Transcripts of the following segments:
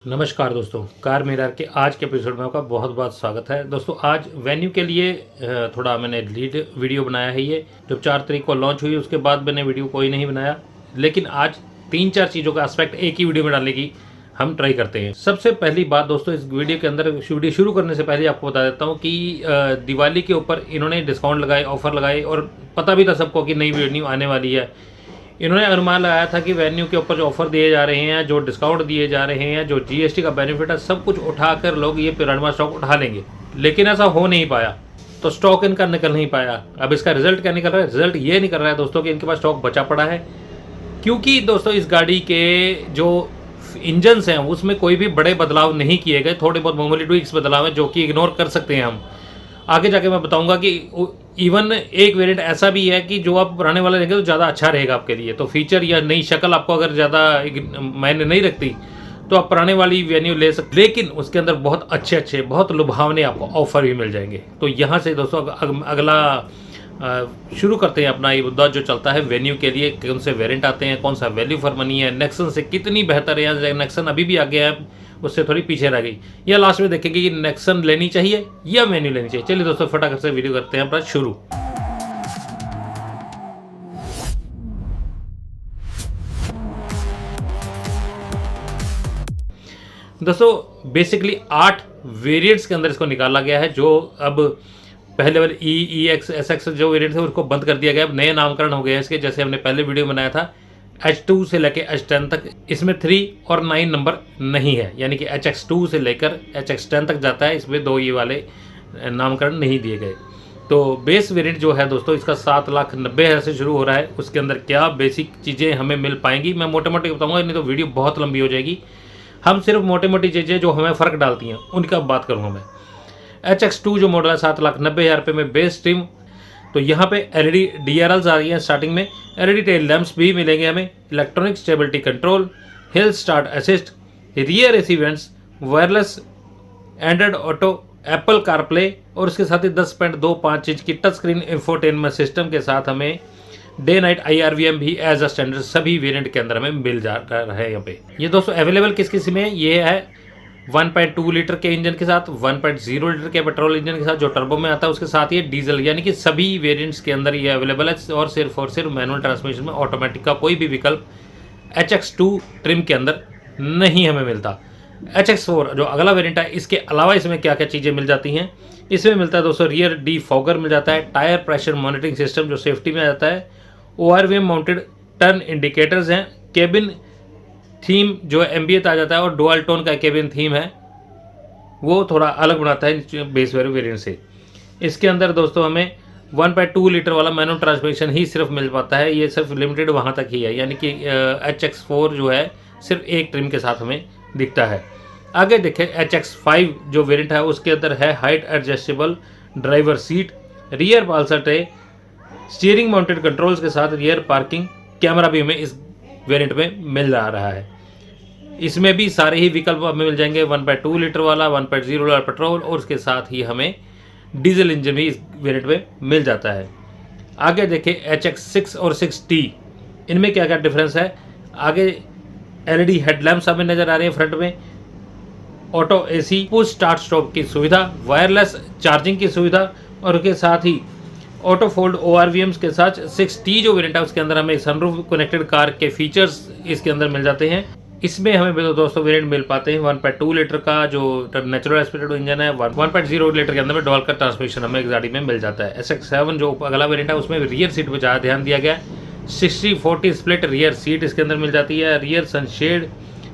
नमस्कार दोस्तों, car mirror के आज के एपिसोड में आपका बहुत बहुत स्वागत है। दोस्तों आज वेन्यू के लिए थोड़ा मैंने लीड वीडियो बनाया है। ये जब 4 तारीख को लॉन्च हुई उसके बाद मैंने वीडियो कोई नहीं बनाया, लेकिन आज 3-4 चीज़ों का एस्पेक्ट एक ही वीडियो में डालने की हम ट्राई करते हैं। सबसे पहली बात दोस्तों, इस वीडियो के अंदर वीडियो शुरू करने से पहले आपको बता देता हूँ कि दिवाली के ऊपर इन्होंने डिस्काउंट लगाए, ऑफर लगाए और पता भी था सबको कि नई वेन्यू आने वाली है। इन्होंने अनुमान लगाया था कि वेन्यू के ऊपर जो ऑफर दिए जा रहे हैं, जो डिस्काउंट दिए जा रहे हैं, जो जीएसटी का बेनिफिट है, सब कुछ उठाकर लोग ये पुराना स्टॉक उठा लेंगे, लेकिन ऐसा हो नहीं पाया। तो स्टॉक इनका निकल नहीं पाया। अब इसका रिजल्ट क्या निकल रहा है? रिजल्ट ये निकल रहा है दोस्तों कि इनके पास स्टॉक बचा पड़ा है, क्योंकि दोस्तों इस गाड़ी के जो इंजन्स हैं उसमें कोई भी बड़े बदलाव नहीं किए गए। थोड़े बहुत मामूली ट्विक्स बदलाव हैं जो कि इग्नोर कर सकते हैं हम। आगे जाके मैं बताऊंगा कि इवन एक वेरिएंट ऐसा भी है कि जो आप पुराने वाला लेंगे तो ज़्यादा अच्छा रहेगा आपके लिए। तो फीचर या नई शक्ल आपको अगर ज़्यादा मायने नहीं रखती तो आप पुराने वाली वेन्यू ले सकते, लेकिन उसके अंदर बहुत अच्छे बहुत लुभावने आपको ऑफर भी मिल जाएंगे। तो यहाँ से दोस्तों अगला शुरू करते हैं अपना ये मुद्दा जो चलता है वेन्यू के लिए। कौन से वेरिएंट आते हैं, कौन सा वैल्यू फॉर मनी है, नेक्सन से कितनी बेहतर है या नेक्सन अभी भी आगे है उससे थोड़ी पीछे रह गई, या लास्ट में देखेंगे कि नेक्सन लेनी चाहिए या वेन्यू लेनी चाहिए। चलिए दोस्तों फटाफट से वीडियो करते हैं अपना शुरू। दोस्तों बेसिकली 8 वेरिएंट्स के अंदर इसको निकाला गया है। जो अब पहले वाले EX SX जो वेरिएंट थे उसको बंद कर दिया गया। अब नए नामकरण हो गए हैं इसके, जैसे हमने पहले वीडियो बनाया था H2 से लेकर H10 तक। इसमें 3 और 9 नंबर नहीं है, यानी कि HX2 से लेकर HX10 तक जाता है। इसमें 2 ये वाले नामकरण नहीं दिए गए। तो बेस वेरिएंट जो है दोस्तों इसका 7,90,000 से शुरू हो रहा है। उसके अंदर क्या बेसिक चीज़ें हमें मिल पाएंगी मैं मोटे मोटे बताऊँगा, नहीं तो वीडियो बहुत लंबी हो जाएगी। हम सिर्फ मोटी मोटी चीज़ें जो हमें फ़र्क डालती हैं उनका बात करूँगा मैं। HX2 जो मॉडल है 7,90,000 रुपये में बेस ट्रिम। तो यहाँ पे LED DRLs आ रही हैं स्टार्टिंग में, LED टेल लैंप्स भी मिलेंगे हमें, electronic stability control, hill start assist, rear AC vents, wireless Android auto, Apple CarPlay और उसके साथ ही 10.25 इंच की टच स्क्रीन इंफोटेनमेंट सिस्टम के साथ हमें डे नाइट IRVM भी एज अ स्टैंडर्ड सभी वेरिएंट के अंदर हमें मिल जा रहा है। यहाँ पे ये दोस्तों अवेलेबल किस किस में है? ये है 1.2 लीटर के इंजन के साथ, 1.0 लीटर के पेट्रोल इंजन के साथ जो टर्बो में आता है, उसके साथ ये डीजल, यानी कि सभी वेरिएंट्स के अंदर ये अवेलेबल है। और सिर्फ मैनुअल ट्रांसमिशन में ऑटोमेटिक का कोई भी विकल्प HX2 ट्रिम के अंदर नहीं हमें मिलता। HX4 जो अगला वेरिएंट है, इसके अलावा इसमें क्या क्या चीज़ें मिल जाती हैं? इसमें मिलता है दोस्तों रियर डिफॉगर मिल जाता है, टायर प्रेशर मॉनिटरिंग सिस्टम जो सेफ्टी में आ जाता है, ORVM माउंटेड टर्न इंडिकेटर्स हैं, केबिन थीम जो एम्बियंट आ जाता है और डुअल टोन का केबिन थीम है वो थोड़ा अलग बनाता है बेस वेरिएंट से। इसके अंदर दोस्तों हमें 1.2 लीटर वाला मैनुअल ट्रांसमिशन ही सिर्फ मिल पाता है। ये सिर्फ लिमिटेड वहाँ तक ही है, यानी कि HX4 जो है सिर्फ एक ट्रिम के साथ हमें दिखता है। आगे देखें HX5 जो वेरिएंट है उसके अंदर है height adjustable driver seat, rear parcel tray, steering mounted controls के साथ रियर पार्किंग कैमरा भी हमें इस वेरिएंट में मिल रहा है। इसमें भी सारे ही विकल्प हमें मिल जाएंगे, 1.2 लीटर वाला, 1.0 वाला पेट्रोल और उसके साथ ही हमें डीजल इंजन भी इस वेरिएंट में मिल जाता है। आगे देखें HX6 और 6T, इनमें क्या क्या डिफरेंस है? आगे LED हेडलैम्प्स हमें नज़र आ रहे हैं फ्रंट में, auto AC push start stop की सुविधा, वायरलेस चार्जिंग की सुविधा और उसके साथ ही ऑटो फोल्ड ORVMs के साथ 6T जो वेरिएंट है उसके अंदर हमें सनरूफ कनेक्टेड कार के फीचर्स इसके अंदर मिल जाते हैं। इसमें हमें दोस्तों वेरिएंट मिल पाते हैं 1.2 लीटर का जो नेचुरल एस्पिरेटेड इंजन है, 1.0 लीटर के अंदर में डुअल का ट्रांसमिशन हमें एक गाड़ी में मिल जाता है। SX7 जो अगला वेरिएंट है उसमें रियर सीट पर ज़्यादा ध्यान दिया गया है। 60-40 स्प्लिट रियर सीट इसके अंदर मिल जाती है, rear sunshade,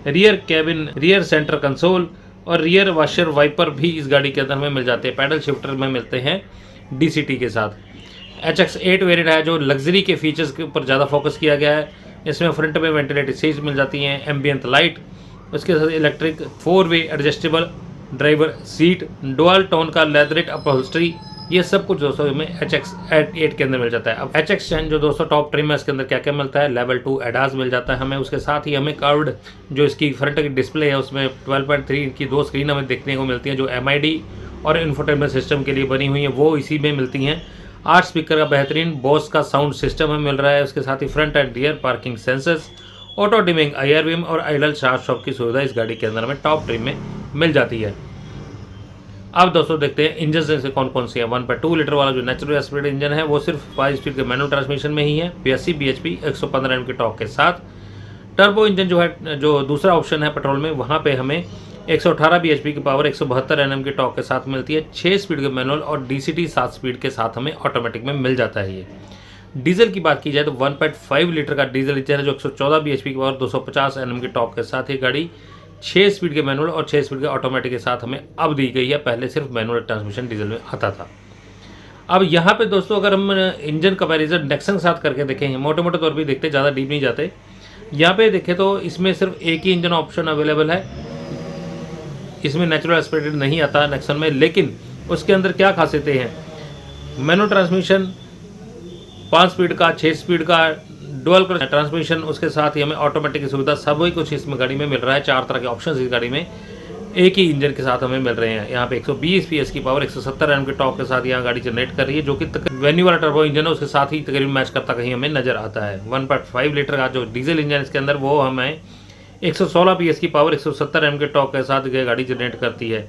rear cabin, rear centre console और रियर वॉशर वाइपर भी इस गाड़ी के अंदर हमें मिल जाते हैं। पैडल शिफ्टर में मिलते हैं DCT के साथ। HX8 वेरिएंट है जो लग्जरी के फीचर्स के ऊपर ज़्यादा फोकस किया गया है। इसमें फ्रंट में वेंटिलेटेड सीट्स मिल जाती हैं, एम्बियंट लाइट, उसके साथ इलेक्ट्रिक 4-वे adjustable driver seat, dual tone का लेदरेट अपहोल्स्ट्री, ये सब कुछ दोस्तों हमें HX8 के अंदर मिल जाता है। अब HX10 जो दोस्तों टॉप ट्रिम है इसके अंदर क्या क्या मिलता है? लेवल 2 ADAS मिल जाता है हमें। उसके साथ ही हमें कर्व्ड जो इसकी फ्रंट की डिस्प्ले है उसमें 12.3 की 2 स्क्रीन हमें देखने को मिलती हैं जो MID और इंफोटेनमेंट सिस्टम के लिए बनी हुई हैं, वो इसी में मिलती हैं। 8 स्पीकर का बेहतरीन बोस का साउंड सिस्टम हमें मिल रहा है। उसके साथ ही front and rear parking sensors auto dimming, IRVM और आइडल स्टार्ट स्टॉप की सुविधा इस गाड़ी के अंदर हमें टॉप ट्रिम में मिल जाती है। अब दोस्तों देखते हैं इंजन से कौन कौन सी है। 1.2 लीटर वाला जो नेचुरल एस्पिरेटेड इंजन है वो सिर्फ 5 स्पीड के मैनुअल ट्रांसमिशन में ही है, 82 bhp 115 Nm के टॉर्क के साथ। टर्बो इंजन जो है, जो दूसरा ऑप्शन है पेट्रोल में, वहाँ पे हमें 118 bhp की पावर 172 Nm के टॉर्क के साथ मिलती है। 6 स्पीड के मैनुअल और DCT 7 स्पीड के साथ हमें ऑटोमेटिक में मिल जाता है। ये डीजल की बात की जाए तो 1.5 लीटर का डीजल इंजन है जो 114 bhp की पावर 250 Nm के टॉर्क के साथ ये गाड़ी 6 स्पीड के मैनुअल और 6 स्पीड के ऑटोमेटिक के साथ हमें अब दी गई है। पहले सिर्फ मैनुअल ट्रांसमिशन डीजल में आता था। अब यहाँ पे दोस्तों अगर हम इंजन कंपैरिजन नेक्सन के साथ करके देखें, मोटे मोटे तौर पे देखते, ज़्यादा डीप नहीं जाते, यहाँ पे देखें तो इसमें सिर्फ एक ही इंजन ऑप्शन अवेलेबल है। इसमें नेचुरल एस्पिरेटेड नहीं आता नेक्सन में, लेकिन उसके अंदर क्या खासियतें हैं। मैनुअल ट्रांसमिशन 5 स्पीड का, 6 स्पीड का डुअल ट्रांसमिशन, उसके साथ ही हमें ऑटोमेटिक की सुविधा, सब ही कुछ इसमें गाड़ी में मिल रहा है। 4 तरह के ऑप्शन इस गाड़ी में एक ही इंजन के साथ हमें मिल रहे हैं। यहाँ पे 120 PS की पावर 170 Nm के टॉर्क के साथ यहाँ गाड़ी जनरेट कर रही है, जो कि वेन्यू वाला टर्बो इंजन है उसके साथ ही तकरीबन मैच करता कहीं हमें नजर आता है। 1.5 लीटर का जो डीजल इंजन इसके अंदर, वो हमें 116 PS की पावर 170 Nm के टॉर्क के साथ गाड़ी जनरेट करती है।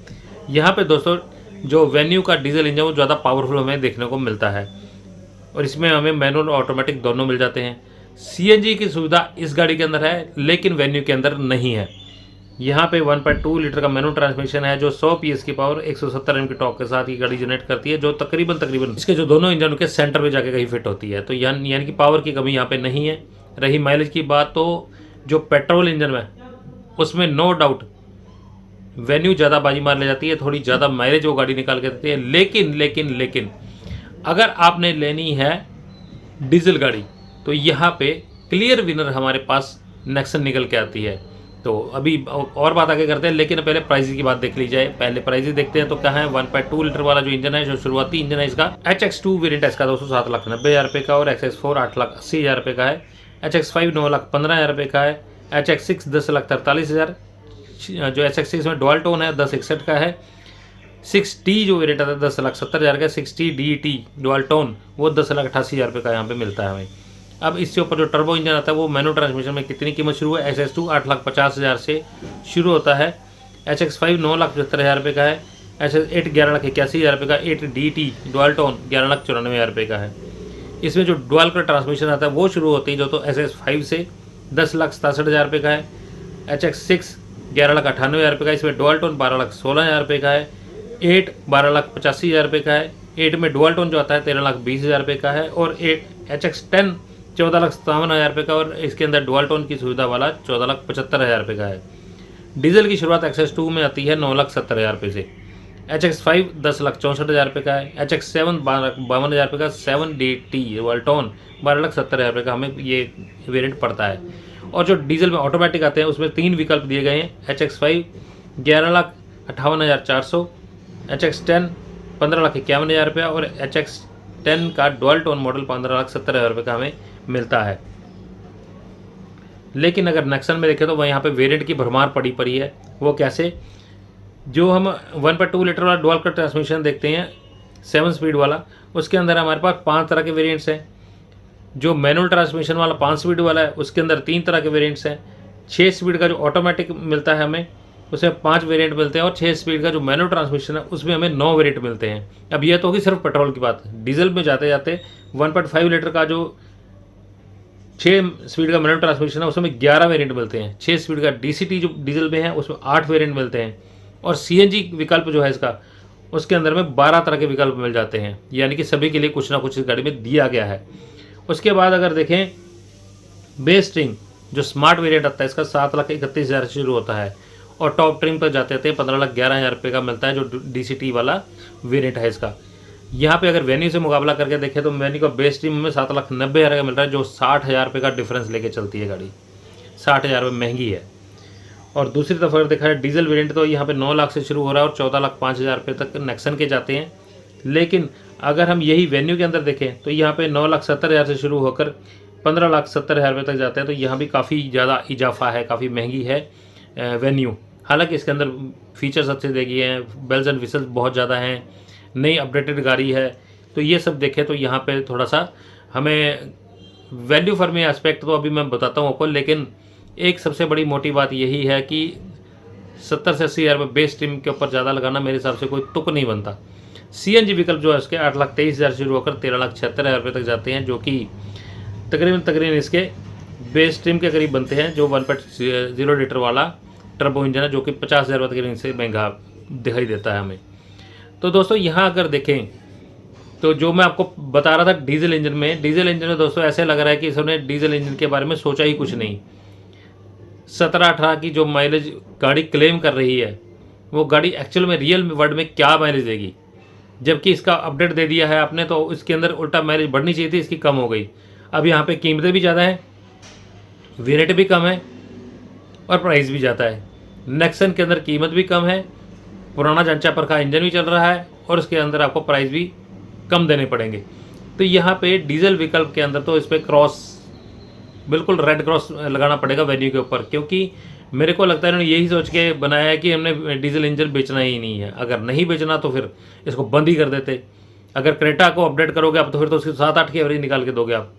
यहाँ पे दोस्तों जो वेन्यू का डीजल इंजन वो ज़्यादा पावरफुल हमें देखने को मिलता है, और इसमें हमें मैनुअल और ऑटोमेटिक दोनों मिल जाते हैं। CNG की सुविधा इस गाड़ी के अंदर है, लेकिन वेन्यू के अंदर नहीं है। यहाँ पे 1.2 लीटर का मैनुअल ट्रांसमिशन है जो 100 PS की पावर 170 Nm के टॉर्क के साथ ये गाड़ी जनरेट करती है, जो तकरीबन इसके जो दोनों इंजनों के सेंटर पे जाके कहीं फिट होती है। तो यानी कि पावर की कमी यहाँ पे नहीं है। रही माइलेज की बात, तो जो पेट्रोल इंजन है उसमें नो डाउट वेन्यू ज़्यादा बाजी मार ले जाती है, थोड़ी ज़्यादा माइलेज वो गाड़ी निकाल के देती है। लेकिन अगर आपने लेनी है डीजल गाड़ी तो यहाँ पे क्लियर विनर हमारे पास नेक्सन निकल के आती है। तो अभी और बात आगे करते हैं, लेकिन पहले प्राइस की बात देख ली जाए। पहले प्राइस देखते हैं तो क्या है। 1.2 लीटर वाला जो इंजन है, जो शुरुआती इंजन है इसका, HX2 वेरिएंट है इसका 207,90,000 रुपये का, और XS4 8,80,000 रुपये का है। HX5 9,15,000 रुपये का है। HX6 10,43,000, जो HX6 में डुअल टोन है 10,61 का है। 6T जो वेरिएंट आता है 10,70,000 का। 6T DT डुअल टोन वो 10,88,000 रुपये का यहाँ पे मिलता है हमें। अब इसके ऊपर जो टर्बो इंजन आता है वो मैनुअल ट्रांसमिशन में कितनी कीमत शुरू है। SS2 8,50,000 से शुरू होता है। HX5 9,75,000 रुपये का है। SS8 11,81,000 रुपये का। 8DT डुअल टोन 11,94,000 रुपये का है। इसमें जो डुअल का ट्रांसमिशन आता है वो शुरू होती है जो तो SS5 से 10,67,000 रुपये का है। HX6 11,98,000 रुपये का। इसमें डुअल टोन 12,16,000 रुपये का है। 8 12,85,000 रुपये का है। 8 में डुअल टोन जो आता है 13,20,000 रुपये का है। और 8 HX10 14,57,000 रुपये का, और इसके अंदर डुअल टोन की सुविधा वाला 14,75,000 रुपये का है। डीजल की शुरुआत XS2 में आती है 9,70,000 रुपये से। HX5 10,64,000 रुपये का है। HX7 52,000 रुपये का। 7DT डुअल टोन 12,70,000 रुपये का हमें ये वेरिएंट पड़ता है। और जो डीजल में ऑटोमेटिक आते हैं उसमें 3 विकल्प दिए गए हैं। HX5 11,58,400, HX10 15,51,000 रुपये, और HX10 का डुअल टोन मॉडल 15,70,000 रुपये का हमें मिलता है। लेकिन अगर नेक्सन में देखें तो वह यहाँ पे वेरिएंट की भरमार पड़ी है। वो कैसे, जो हम 1.2 लीटर वाला डुअल का ट्रांसमिशन देखते हैं 7 स्पीड वाला, उसके अंदर हमारे पास 5 तरह के वेरिएंट्स हैं। जो मैनुअल ट्रांसमिशन वाला 5 स्पीड वाला है उसके अंदर 3 तरह के वेरिएंट्स हैं। 6 स्पीड का जो ऑटोमेटिक मिलता है हमें उसमें 5 वेरिएंट मिलते हैं, और 6 स्पीड का जो मैनुअल ट्रांसमिशन है उसमें हमें 9 वेरिएंट मिलते हैं। अब यह तो होगी सिर्फ पेट्रोल की बात। डीजल में जाते जाते 1.5 लीटर का जो 6 स्पीड का मैनुअल ट्रांसमिशन है उसमें 11 वेरिएंट मिलते हैं। 6 स्पीड का DCT जो डीजल में है उसमें 8 वेरिएंट मिलते हैं, और CNG विकल्प जो है इसका उसके अंदर में 12 तरह के विकल्प मिल जाते हैं। यानी कि सभी के लिए कुछ ना कुछ इस गाड़ी में दिया गया है। उसके बाद अगर देखें बेस ट्रिम जो स्मार्ट वेरिएंट आता है इसका 7,31,000 से शुरू होता है, और टॉप ट्रिम पर जाते थे 15,11,000 रुपये का मिलता है जो DCT वाला वेरिएंट है इसका। यहाँ पे अगर वेन्यू से मुकाबला करके देखें तो वेन्यू का बेस ट्रिम में 7,90,000 का मिल रहा है, जो 60,000 रुपये का डिफरेंस लेके चलती है गाड़ी। 60,000 रुपये महंगी है। और दूसरी तरफ अगर देखा है डीजल वेरिएंट तो यहाँ पे 9 लाख से शुरू हो रहा है और 14,05,000 रुपये तक नेक्सन के जाते हैं। लेकिन अगर हम यही वेन्यू के अंदर देखें तो यहाँ पे 9,70,000 से शुरू होकर 15,70,000 रुपये तक जाते हैं। तो यहाँ भी काफ़ी ज़्यादा इजाफा है, काफ़ी महंगी है वेन्यू। हालांकि इसके अंदर फीचर्स अच्छे दे गए हैं, बेल्स एंड विसल्स बहुत ज़्यादा हैं, नई अपडेटेड गाड़ी है। तो ये सब देखें तो यहाँ पे थोड़ा सा हमें वैल्यू फॉर मनी एस्पेक्ट तो अभी मैं बताता हूँ आपको, लेकिन एक सबसे बड़ी मोटी बात यही है कि 70 से 80 हज़ार रुपये बेस ट्रिम के ऊपर ज़्यादा लगाना मेरे हिसाब से कोई तुक नहीं बनता। CNG विकल्प जो है उसके 8,23,000 शुरू होकर 13,76,000 रुपये तक जाते हैं, जो कि तकरीबन इसके बेस ट्रिम के करीब बनते हैं, जो 1.0 लीटर वाला टर्बो इंजन है, जो कि 50,000 रुपये तकरीबन से महंगा दिखाई देता है हमें। तो दोस्तों यहाँ अगर देखें तो जो मैं आपको बता रहा था डीजल इंजन में दोस्तों ऐसे लग रहा है कि इसने डीजल इंजन के बारे में सोचा ही कुछ नहीं। 17-18 की जो माइलेज गाड़ी क्लेम कर रही है, वो गाड़ी एक्चुअल में रियल वर्ल्ड में क्या माइलेज देगी, जबकि इसका अपडेट दे दिया है आपने तो इसके अंदर उल्टा माइलेज बढ़नी चाहिए थी, इसकी कम हो गई। अब यहाँ पे कीमतें भी ज़्यादा हैं, वेरिएंट भी कम है और प्राइस भी ज़्यादा है। नेक्सन के अंदर कीमत भी कम है, पुराना जांचा परखा इंजन भी चल रहा है और उसके अंदर आपको प्राइस भी कम देने पड़ेंगे। तो यहाँ पे डीजल विकल्प के अंदर तो इस पर क्रॉस, बिल्कुल रेड क्रॉस लगाना पड़ेगा वेन्यू के ऊपर, क्योंकि मेरे को लगता है इन्होंने यही सोच के बनाया है कि हमने डीजल इंजन बेचना ही नहीं है। अगर नहीं बेचना तो फिर इसको बंद ही कर देते। अगर क्रेटा को अपडेट करोगे आप तो फिर तो उसकी 7-8 की एवरेज निकाल के दोगे आप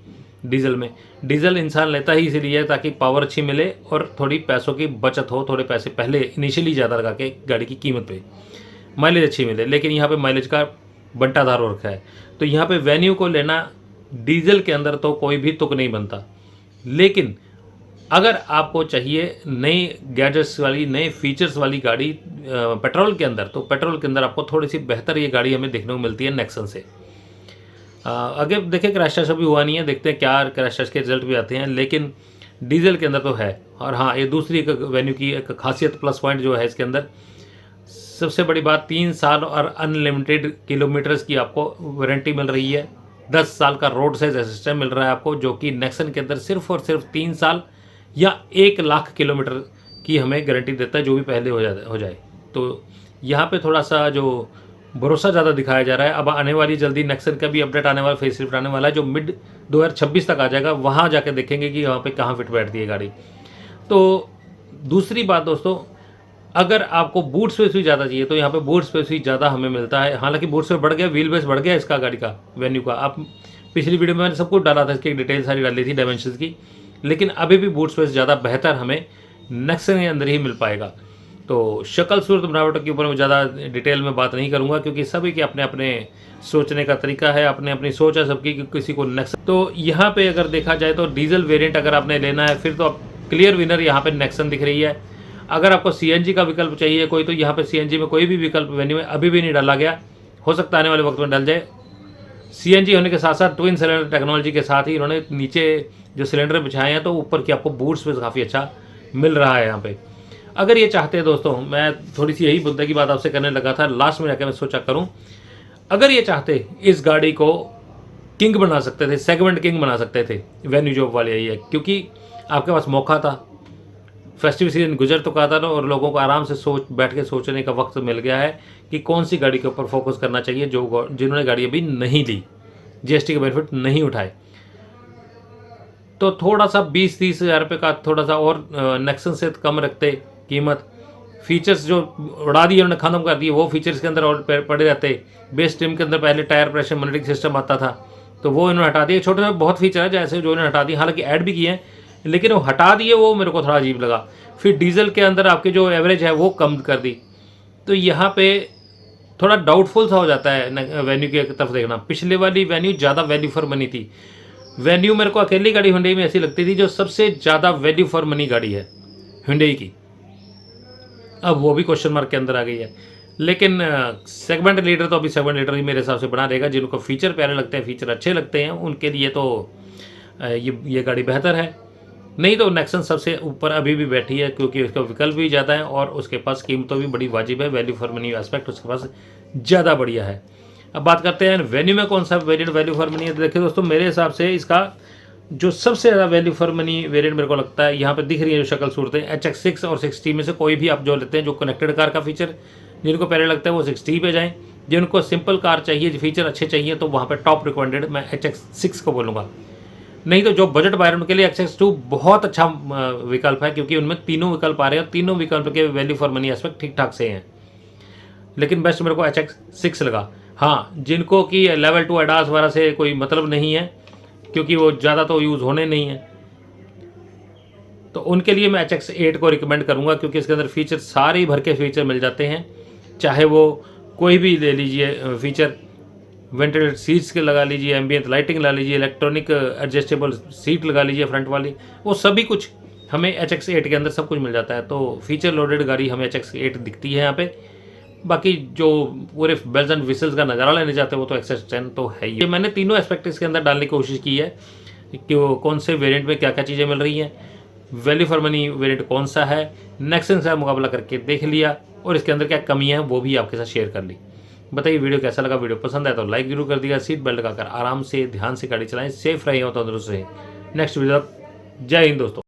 डीजल में। डीजल इंसान लेता ही इसीलिए ताकि पावर अच्छी मिले और थोड़ी पैसों की बचत हो, थोड़े पैसे पहले इनिशियली ज़्यादा लगा के गाड़ी की कीमत पे माइलेज अच्छी मिले। लेकिन यहाँ पे माइलेज का बंटाधार हो रखा है, तो यहाँ पे वेन्यू को लेना डीजल के अंदर तो कोई भी तुक नहीं बनता। लेकिन अगर आपको चाहिए नई गैजेट्स वाली, नए फीचर्स वाली गाड़ी पेट्रोल के अंदर, तो पेट्रोल के अंदर आपको थोड़ी सी बेहतर ये गाड़ी हमें देखने को मिलती है नेक्सन से। आगे देखें क्रैश टेस्ट अभी हुआ नहीं है, देखते हैं क्या क्रैश टेस्ट के रिजल्ट भी आते हैं, लेकिन डीजल के अंदर तो है। और हाँ, ये दूसरी एक वेन्यू की एक खासियत प्लस पॉइंट जो है इसके अंदर, सबसे बड़ी बात 3 साल और अनलिमिटेड किलोमीटर्स की आपको वारंटी मिल रही है। 10 साल का रोड साइज असिस्टेंस मिल रहा है आपको, जो कि नेक्सन के अंदर सिर्फ और सिर्फ 3 साल या 1 लाख किलोमीटर की हमें गारंटी देता है, जो भी पहले हो जाए। तो यहाँ पे थोड़ा सा जो भरोसा ज़्यादा दिखाया जा रहा है। अब आने वाली जल्दी नेक्सन का भी अपडेट आने वाला, फेसलिफ्ट आने वाला है, जो मिड 2026 तक आ जाएगा। वहाँ जाके देखेंगे कि वहाँ पे कहाँ फिट बैठती है गाड़ी। तो दूसरी बात दोस्तों, अगर आपको बूट स्पेस भी ज़्यादा चाहिए तो यहाँ पे बूट स्पेस भी ज़्यादा हमें मिलता है। हालांकि बूट स्पेस बढ़ गया, व्हील बेस बढ़ गया इसका गाड़ी का, वेन्यू का। आप पिछली वीडियो में मैंने सब कुछ डाला था, इसकी डिटेल सारी डाली थी डायमेंशंस की, लेकिन अभी भी बूट स्पेस ज़्यादा बेहतर हमें नेक्सन के अंदर ही मिल पाएगा। तो शक्ल सूरत बनावट के ऊपर मैं ज़्यादा डिटेल में बात नहीं करूँगा, क्योंकि सभी के अपने अपने सोचने का तरीका है, अपने अपनी सोच है सबकी कि किसी को नेक्सन। तो यहाँ पे अगर देखा जाए तो डीजल वेरिएंट अगर आपने लेना है फिर तो आप क्लियर विनर यहाँ पे नेक्सन दिख रही है। अगर आपको CNG का विकल्प चाहिए कोई, तो यहाँ पे CNG में कोई भी विकल्प वेन्यू में अभी भी नहीं डाला गया, हो सकता है आने वाले वक्त में डल जाए। CNG होने के साथ साथ ट्विन सिलेंडर टेक्नोलॉजी के साथ ही इन्होंने नीचे जो सिलेंडर बिछाए हैं, तो ऊपर की आपको बूट स्पेस काफ़ी अच्छा मिल रहा है यहाँ पे। अगर ये चाहते हैं दोस्तों, मैं थोड़ी सी यही मुद्दे की बात आपसे करने लगा था, लास्ट में जाकर मैं सोचा करूँ, अगर ये चाहते इस गाड़ी को किंग बना सकते थे, सेगमेंट किंग बना सकते थे, वेन्यू जॉब वाले यही है, क्योंकि आपके पास मौका था, फेस्टिव सीजन गुजर चुका था ना, और लोगों को आराम से बैठ के सोचने का वक्त मिल गया है कि कौन सी गाड़ी के ऊपर फोकस करना चाहिए, जिन्होंने गाड़ी अभी नहीं ली, GST के बेनिफिट नहीं उठाए। तो थोड़ा सा 20-30 हज़ार रुपये का थोड़ा सा और नेक्सन से कम रखते कीमत, फीचर्स जो उड़ा दिए उन्होंने, खत्म कर दिए, वो फीचर्स के अंदर और पड़े रहते। बेस ट्रिम के अंदर पहले टायर प्रेशर मॉनिटरिंग सिस्टम आता था, तो वो इन्होंने हटा दिए। छोटे छोटे बहुत फीचर है जैसे जो इन्होंने हटा दिए, हालांकि ऐड भी किए हैं, लेकिन वो हटा दिए, वो मेरे को थोड़ा अजीब लगा। फिर डीजल के अंदर आपकी जो एवरेज है वो कम कर दी, तो यहाँ पे थोड़ा डाउटफुल सा हो जाता है वेन्यू की तरफ देखना। पिछले वाली वेन्यू ज़्यादा वैल्यू फॉर मनी थी। वेन्यू मेरे को अकेली गाड़ी हुंडई में ऐसी लगती थी जो सबसे ज़्यादा वैल्यू फॉर मनी गाड़ी है हुंडई की, अब वो भी क्वेश्चन मार्क के अंदर आ गई है। लेकिन सेगमेंट लीडर तो अभी सेगमेंट लीडर ही मेरे हिसाब से बना देगा। जिनको फीचर प्यारे लगते हैं, फीचर अच्छे लगते हैं, उनके लिए तो ये गाड़ी बेहतर है। नहीं तो नेक्सन सबसे ऊपर अभी भी बैठी है, क्योंकि उसका विकल्प भी ज़्यादा है और उसके पास कीमतों भी बड़ी वाजिब है, वैल्यू फॉर मनी एस्पेक्ट उसके पास ज़्यादा बढ़िया है। अब बात करते हैं वेन्यू में कौन सा वेरिएंट वैल्यू फॉर मनी है। देखिए दोस्तों, मेरे हिसाब से इसका जो सबसे ज़्यादा वैल्यू फॉर मनी वेरिएंट मेरे को लगता है, यहाँ पे दिख रही है जो शक्ल सूरतें, HX6 और 60 में से कोई भी आप जो लेते हैं, जो कनेक्टेड कार का फीचर जिनको पहले लगता है वो 60 पे जाएँ। जिनको सिंपल कार चाहिए, फीचर अच्छे चाहिए, तो वहाँ पर टॉप रिकमेंडेड मैं HX6 को बोलूँगा। नहीं तो जो बजट बायर उनके लिए XX2 बहुत अच्छा विकल्प है, क्योंकि उनमें तीनों विकल्प आ रहे हैं, तीनों विकल्प के वैल्यू फॉर मनी एस्पेक्ट ठीक ठाक से हैं। लेकिन बेस्ट मेरे को HX6 लगा। हाँ, जिनको कि लेवल 2 एडास वगैरह से कोई मतलब नहीं है, क्योंकि वो ज़्यादा तो यूज़ होने नहीं है, तो उनके लिए मैं HX8 को रिकमेंड करूँगा, क्योंकि इसके अंदर फीचर सारे ही भर के फीचर मिल जाते हैं। चाहे वो कोई भी ले लीजिए फीचर, वेंटिलेटेड सीट्स के लगा लीजिए, एम्बियंट लाइटिंग लगा लीजिए, इलेक्ट्रॉनिक एडजस्टेबल सीट लगा लीजिए फ्रंट वाली, वो सभी कुछ हमें HX8 के अंदर सब कुछ मिल जाता है। तो फीचर लोडेड गाड़ी हमें HX8 दिखती है यहाँ पे। बाकी जो पूरे बेल्स एंड विसल्स का नज़ारा लेने जाते हैं वो तो XS10 तो है ही। मैंने तीनों एस्पेक्ट इसके अंदर डालने की कोशिश की है कि वो कौन से वेरिएंट में क्या क्या चीज़ें मिल रही हैं, वैल्यू फॉर मनी वेरिएंट कौन सा है, नेक्सन से मुकाबला करके देख लिया, और इसके अंदर क्या कमी है वो भी आपके साथ शेयर कर ली। बताइए वीडियो कैसा लगा। वीडियो पसंद आया तो लाइक जरूर कर दिया। सीट बेल्ट लगाकर आराम से ध्यान से गाड़ी चलाएं, सेफ रहे हो तंदुरुस्त रहे। नेक्स्ट वीडियो, जय हिंद दोस्तों।